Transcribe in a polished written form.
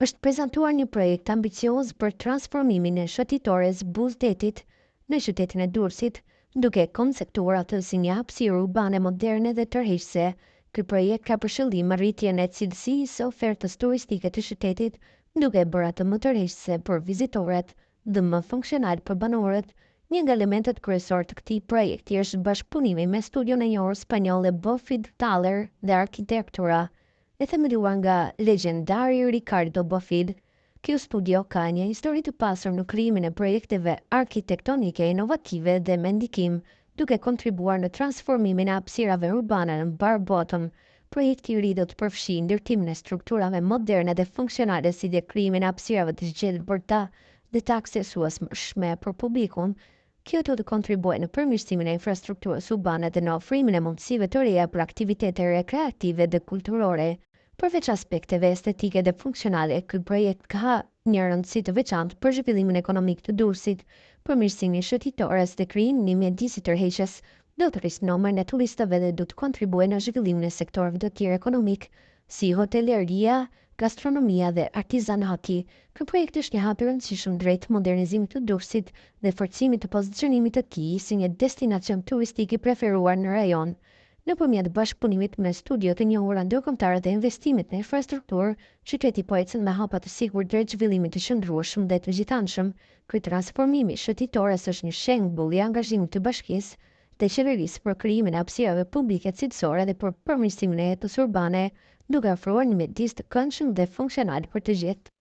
Është prezantuar një projekt ambicioz për transformimin e shëtitores Buzëdetit në qytetin e Durrësit, duke konceptuar atë si një hapësirë urbane moderne dhe tërheqëse. Ky projekt ka për qëllim arritjen e cilësisë së ofertës turistike të qytetit, duke bërë atë më tërheqëse për vizitorët dhe më funksional për banorët. Një nga elementet kryesor të këtij projekti është bashkëpunimi me studion e njohur spanjolle Bofill Thaler dhe Arkitektura, e themeluar nga legjendari Ricardo Bofill. Ky studio ka një histori të pasur në krijimin e projekteve arkitektonike inovative dhe me ndikim, duke kontribuar në transformimin e hapësirave urbane në mbar botën. Projekti i ri do të përfshijë ndërtimin e strukturave moderne dhe funksionale, si dhe krijimin e hapësirave të zgjedhura dhe të aksesueshme për publikun. Kjo do të kontribuojë në përmirësimin e infrastrukturës urbane dhe në ofrimin e mundësive të reja për aktivitete rekreative dhe kulturore. Përveç aspekteve estetike dhe funksionale, ky projekt ka një rëndësi të veçantë për zhvillimin ekonomik të Durrësit, përmirësimin e shëtitores dhe krijimin e mjedisit tërheqës. Do të rrisë numrin e turistëve dhe do të kontribuojë në zhvillimin e sektorëve të tjerë ekonomik, si hoteleria, gastronomia dhe artizanati. Ky projekt është një hap i rëndësishëm drejt modernizimit të Durrësit dhe forcimit të pozicionimit të tij si një destinacion turistik i preferuar në rajon. Nëpërmjet bashkëpunimit me studio të njohura ndërkombëtare dhe investimit në infrastrukturë, qyteti po ecën me hapa të sigurt drejt zhvillimit të qëndrueshëm dhe të gjithanshëm. Ky transformimi shëtitores është një shembull i angazhimit të bashkisë dhe qeverisë për krijimin e hapësirave publike cilësore dhe për përmirësimin e jetës urbane, duke ofruar një mjedis të këndshëm dhe funksional për të gjithë.